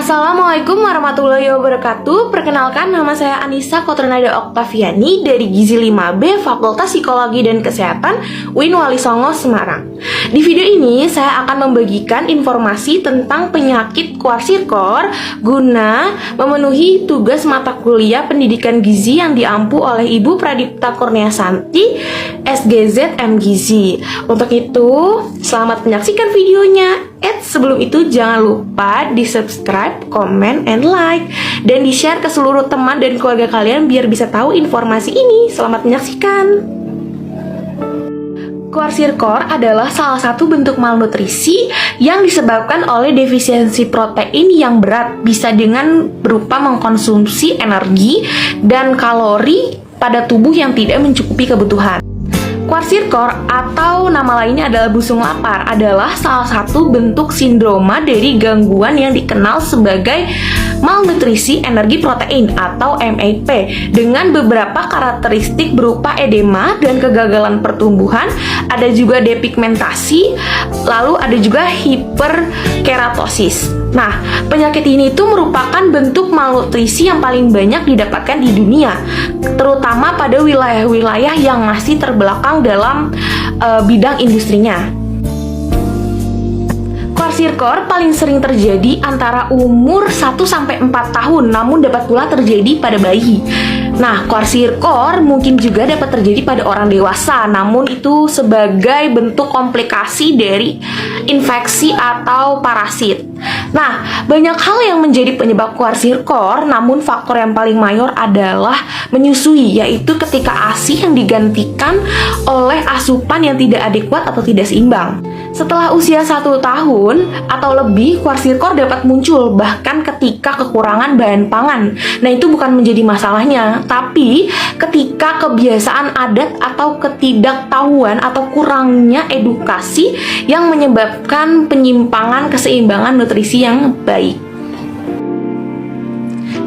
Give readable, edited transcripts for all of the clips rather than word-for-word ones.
Assalamualaikum warahmatullahi wabarakatuh. Perkenalkan, nama saya Anissa Kotronada Oktaviani dari Gizi 5B Fakultas Psikologi dan Kesehatan UIN Wali Songo, Semarang. Di video ini saya akan membagikan informasi tentang penyakit kwashiorkor guna memenuhi tugas mata kuliah pendidikan gizi yang diampu oleh Ibu Pradipta Kurniasanti, SGZ M Gizi. Untuk itu, selamat menyaksikan videonya. Sebelum itu jangan lupa di subscribe, comment, and like, dan di share ke seluruh teman dan keluarga kalian biar bisa tahu informasi ini. Selamat menyaksikan. Kwashiorkor adalah salah satu bentuk malnutrisi yang disebabkan oleh defisiensi protein yang berat, bisa dengan berupa mengkonsumsi energi dan kalori pada tubuh yang tidak mencukupi kebutuhan. Kwashiorkor atau nama lainnya adalah busung lapar adalah salah satu bentuk sindroma dari gangguan yang dikenal sebagai malnutrisi energi protein atau MAP dengan beberapa karakteristik berupa edema dan kegagalan pertumbuhan, ada juga depigmentasi, lalu ada juga hiperkeratosis. Nah, penyakit ini itu merupakan bentuk malnutrisi yang paling banyak didapatkan di dunia, terutama pada wilayah-wilayah yang masih terbelakang dalam bidang industrinya. Kwashiorkor paling sering terjadi antara umur 1-4 tahun, namun dapat pula terjadi pada bayi. Nah, kwashiorkor mungkin juga dapat terjadi pada orang dewasa, namun itu sebagai bentuk komplikasi dari infeksi atau parasit. Nah, banyak hal yang menjadi penyebab kwashiorkor, namun faktor yang paling mayor adalah menyusui, yaitu ketika ASI yang digantikan oleh asupan yang tidak adekuat atau tidak seimbang. Setelah usia 1 tahun atau lebih, kwashiorkor dapat muncul bahkan ketika kekurangan bahan pangan. Nah, itu bukan menjadi masalahnya, tapi ketika kebiasaan adat atau ketidaktahuan atau kurangnya edukasi yang menyebabkan penyimpangan keseimbangan nutrisi yang baik.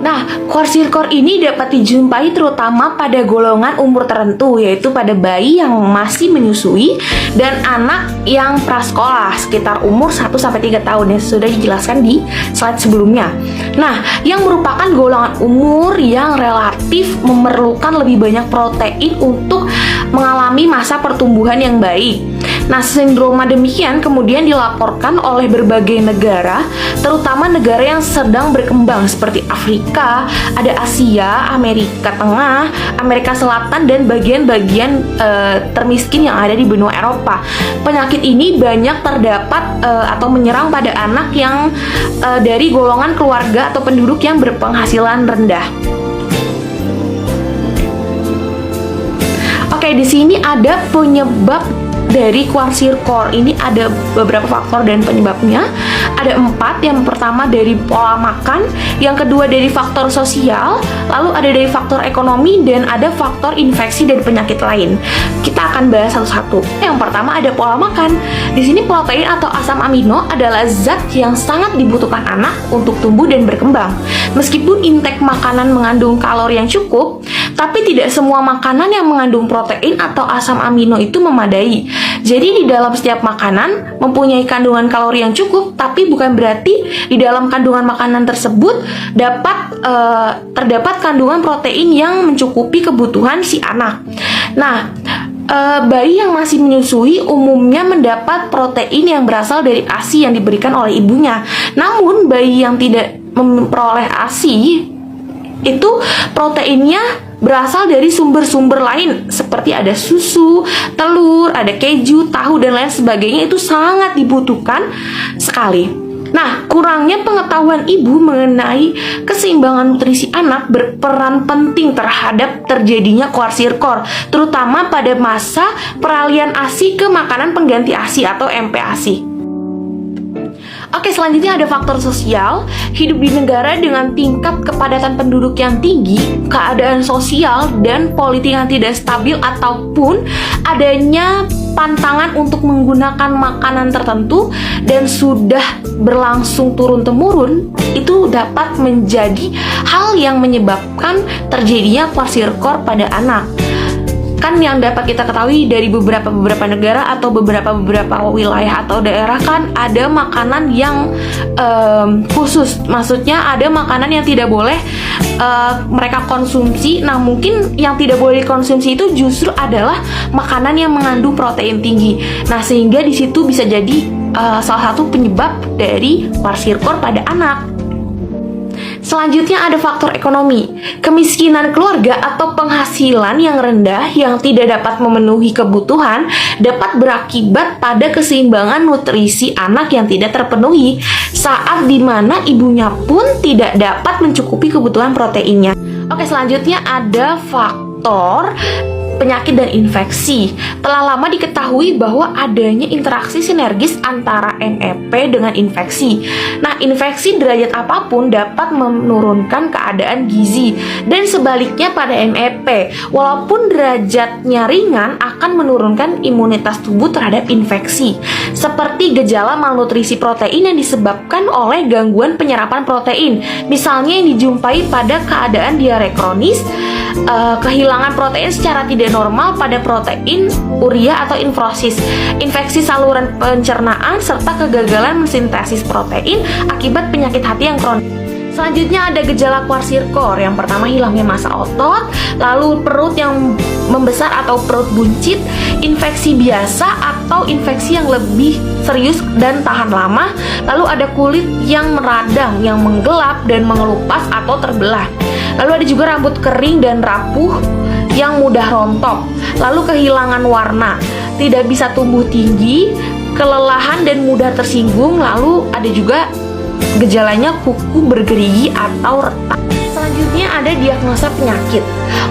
Nah, kwashiorkor ini dapat dijumpai terutama pada golongan umur tertentu, yaitu pada bayi yang masih menyusui dan anak yang prasekolah sekitar umur 1-3 tahun yang sudah dijelaskan di slide sebelumnya. Nah, yang merupakan golongan umur yang relatif memerlukan lebih banyak protein untuk mengalami masa pertumbuhan yang baik. Nah, sindroma demikian kemudian dilaporkan oleh berbagai negara, terutama negara yang sedang berkembang seperti Afrika, ada Asia, Amerika Tengah, Amerika Selatan, dan bagian-bagian termiskin yang ada di benua Eropa. Penyakit ini banyak terdapat atau menyerang pada anak yang dari golongan keluarga atau penduduk yang berpenghasilan rendah. Oke, di sini ada penyebab dari kwashiorkor. Ini ada beberapa faktor dan penyebabnya. Ada 4. Yang pertama dari pola makan, yang kedua dari faktor sosial, lalu ada dari faktor ekonomi, dan ada faktor infeksi dan penyakit lain. Kita akan bahas satu-satu. Yang pertama ada pola makan. Di sini protein atau asam amino adalah zat yang sangat dibutuhkan anak untuk tumbuh dan berkembang. Meskipun intake makanan mengandung kalori yang cukup, tapi tidak semua makanan yang mengandung protein atau asam amino itu memadai. Jadi di dalam setiap makanan mempunyai kandungan kalori yang cukup, tapi bukan berarti di dalam kandungan makanan tersebut terdapat kandungan protein yang mencukupi kebutuhan si anak. Nah, bayi yang masih menyusui umumnya mendapat protein yang berasal dari ASI yang diberikan oleh ibunya. Namun bayi yang tidak memperoleh ASI itu proteinnya berasal dari sumber-sumber lain seperti ada susu, telur, ada keju, tahu, dan lain sebagainya. Itu sangat dibutuhkan sekali. Nah, kurangnya pengetahuan ibu mengenai keseimbangan nutrisi anak berperan penting terhadap terjadinya kwashiorkor, terutama pada masa peralihan ASI ke makanan pengganti ASI atau MPASI. Oke, selanjutnya ada faktor sosial. Hidup di negara dengan tingkat kepadatan penduduk yang tinggi, keadaan sosial dan politik yang tidak stabil, ataupun adanya pantangan untuk menggunakan makanan tertentu dan sudah berlangsung turun-temurun, itu dapat menjadi hal yang menyebabkan terjadinya kwashiorkor pada anak. Kan yang dapat kita ketahui dari beberapa negara atau beberapa wilayah atau daerah kan ada makanan yang khusus, maksudnya ada makanan yang tidak boleh mereka konsumsi. Nah, mungkin yang tidak boleh dikonsumsi itu justru adalah makanan yang mengandung protein tinggi. Nah, sehingga di situ bisa jadi salah satu penyebab dari kwashiorkor pada anak. Selanjutnya ada faktor ekonomi. Kemiskinan keluarga atau penghasilan yang rendah yang tidak dapat memenuhi kebutuhan dapat berakibat pada keseimbangan nutrisi anak yang tidak terpenuhi saat dimana ibunya pun tidak dapat mencukupi kebutuhan proteinnya. Oke, selanjutnya ada faktor penyakit dan infeksi. Telah lama diketahui bahwa adanya interaksi sinergis antara NEP dengan infeksi. Nah, infeksi derajat apapun dapat menurunkan keadaan gizi, dan sebaliknya pada NEP, walaupun derajatnya ringan akan menurunkan imunitas tubuh terhadap infeksi, seperti gejala malnutrisi protein yang disebabkan oleh gangguan penyerapan protein. Misalnya yang dijumpai pada keadaan diare kronis, kehilangan protein secara tidak normal pada protein urea atau infrosis, infeksi saluran pencernaan, serta kegagalan mensintesis protein akibat penyakit hati yang kronis. Selanjutnya ada gejala kwashiorkor. Yang pertama, hilangnya massa otot, lalu perut yang membesar atau perut buncit, infeksi biasa atau infeksi yang lebih serius dan tahan lama, lalu ada kulit yang meradang, yang menggelap dan mengelupas atau terbelah. Lalu ada juga rambut kering dan rapuh yang mudah rontok, lalu kehilangan warna, tidak bisa tumbuh tinggi, kelelahan dan mudah tersinggung, lalu ada juga gejalanya kuku bergerigi atau retak. Selanjutnya ada diagnosa penyakit.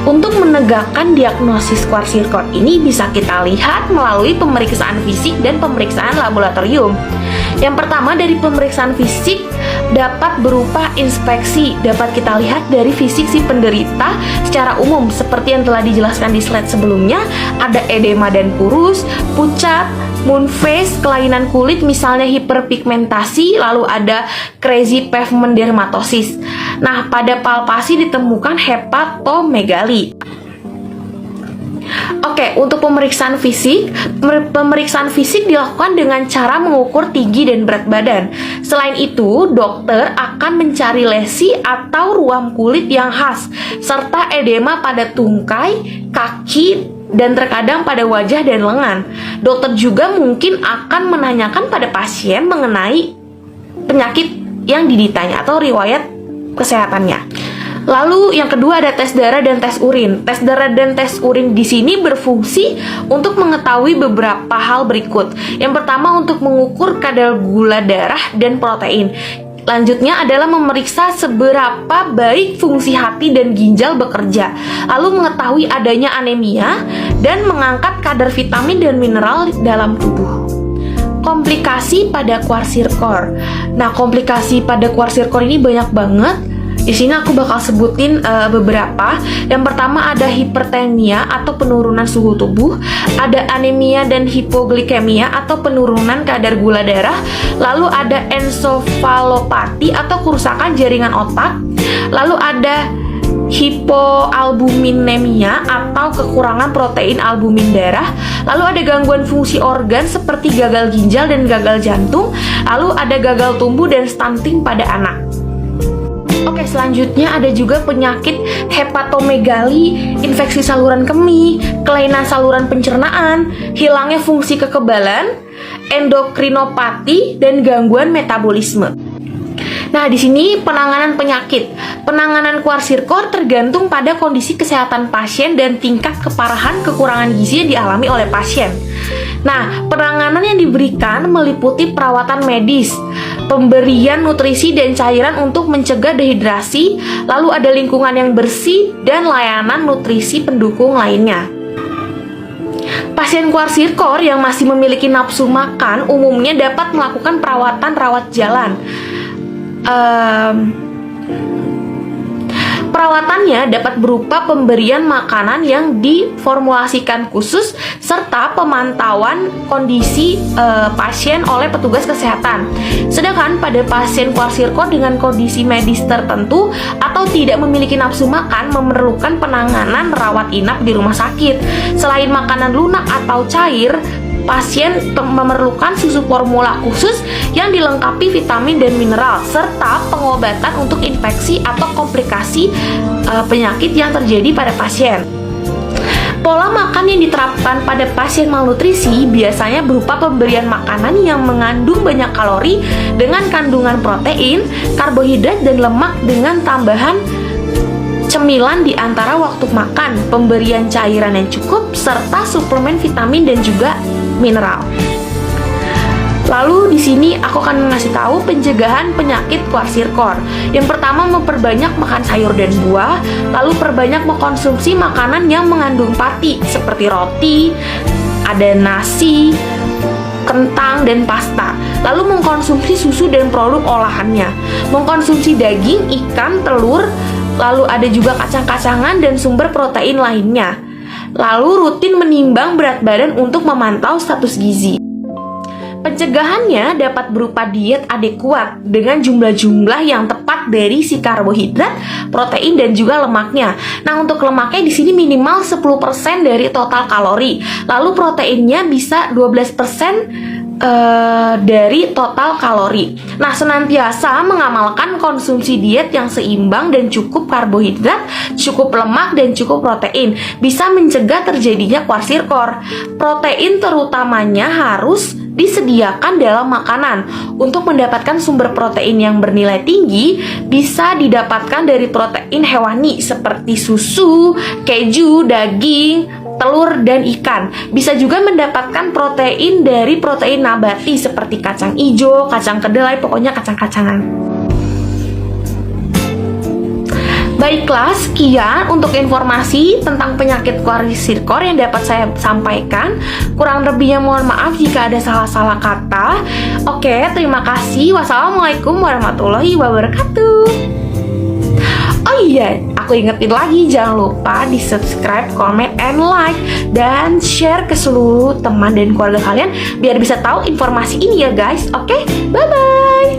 Untuk menegakkan diagnosis kwashiorkor ini bisa kita lihat melalui pemeriksaan fisik dan pemeriksaan laboratorium. Yang pertama, dari pemeriksaan fisik dapat berupa inspeksi. Dapat kita lihat dari fisik si penderita secara umum, seperti yang telah dijelaskan di slide sebelumnya. Ada edema dan kurus, pucat, moon face, kelainan kulit misalnya hiperpigmentasi, lalu ada crazy pavement dermatosis. Nah, pada palpasi ditemukan hepatomegali. Oke, untuk pemeriksaan fisik dilakukan dengan cara mengukur tinggi dan berat badan. Selain itu, dokter akan mencari lesi atau ruam kulit yang khas, serta edema pada tungkai, kaki, dan terkadang pada wajah dan lengan. Dokter juga mungkin akan menanyakan pada pasien mengenai penyakit yang dideritanya atau riwayat kesehatannya. Lalu yang kedua ada tes darah dan tes urin. Tes darah dan tes urin di sini berfungsi untuk mengetahui beberapa hal berikut. Yang pertama, untuk mengukur kadar gula darah dan protein. Lanjutnya adalah memeriksa seberapa baik fungsi hati dan ginjal bekerja, lalu mengetahui adanya anemia dan mengangkat kadar vitamin dan mineral dalam tubuh. Komplikasi pada kwashiorkor. Nah, komplikasi pada kwashiorkor ini banyak banget. Di sini aku bakal sebutin beberapa. Yang pertama ada hipertermia atau penurunan suhu tubuh, ada anemia dan hipoglikemia atau penurunan kadar gula darah, lalu ada ensefalopati atau kerusakan jaringan otak, lalu ada hipoalbuminemia atau kekurangan protein albumin darah, lalu ada gangguan fungsi organ seperti gagal ginjal dan gagal jantung, lalu ada gagal tumbuh dan stunting pada anak. Oke, selanjutnya ada juga penyakit hepatomegali, infeksi saluran kemih, kelainan saluran pencernaan, hilangnya fungsi kekebalan, endokrinopati, dan gangguan metabolisme. Nah, di sini penanganan penyakit. Penanganan kwashiorkor tergantung pada kondisi kesehatan pasien dan tingkat keparahan kekurangan gizi yang dialami oleh pasien. Nah, penanganan yang diberikan meliputi perawatan medis, pemberian nutrisi dan cairan untuk mencegah dehidrasi, lalu ada lingkungan yang bersih, dan layanan nutrisi pendukung lainnya. Pasien kwashiorkor yang masih memiliki nafsu makan umumnya dapat melakukan perawatan rawat jalan. Perawatannya dapat berupa pemberian makanan yang diformulasikan khusus serta pemantauan kondisi pasien oleh petugas kesehatan. Sedangkan pada pasien kwashiorkor dengan kondisi medis tertentu atau tidak memiliki nafsu makan memerlukan penanganan rawat inap di rumah sakit. Selain makanan lunak atau cair, pasien memerlukan susu formula khusus yang dilengkapi vitamin dan mineral serta pengobatan untuk infeksi atau komplikasi penyakit yang terjadi pada pasien. Pola makan yang diterapkan pada pasien malnutrisi biasanya berupa pemberian makanan yang mengandung banyak kalori dengan kandungan protein, karbohidrat, dan lemak dengan tambahan cemilan di antara waktu makan, pemberian cairan yang cukup, serta suplemen vitamin dan juga mineral. Lalu di sini aku akan ngasih tahu pencegahan penyakit kwashiorkor. Yang pertama, memperbanyak makan sayur dan buah, lalu perbanyak mengkonsumsi makanan yang mengandung pati seperti roti, ada nasi, kentang, dan pasta. Lalu mengkonsumsi susu dan produk olahannya, mengkonsumsi daging, ikan, telur, lalu ada juga kacang-kacangan dan sumber protein lainnya. Lalu rutin menimbang berat badan untuk memantau status gizi. Pencegahannya dapat berupa diet adekuat dengan jumlah-jumlah yang tepat dari si karbohidrat, protein, dan juga lemaknya. Nah, untuk lemaknya di sini minimal 10% dari total kalori. Lalu proteinnya bisa 12% dari total kalori. Nah, senantiasa mengamalkan konsumsi diet yang seimbang dan cukup karbohidrat, cukup lemak, dan cukup protein bisa mencegah terjadinya kwashiorkor. Protein terutamanya harus disediakan dalam makanan. Untuk mendapatkan sumber protein yang bernilai tinggi bisa didapatkan dari protein hewani seperti susu, keju, daging, telur, dan ikan. Bisa juga mendapatkan protein dari protein nabati seperti kacang hijau, kacang kedelai, pokoknya kacang-kacangan. Baiklah, sekian untuk informasi tentang penyakit kwashiorkor yang dapat saya sampaikan. Kurang lebihnya mohon maaf jika ada salah-salah kata. Oke, terima kasih. Wassalamualaikum warahmatullahi wabarakatuh. Oh iya, aku ingetin lagi, jangan lupa di subscribe, comment, and like, dan share ke seluruh teman dan keluarga kalian biar bisa tahu informasi ini ya guys. Oke, bye-bye.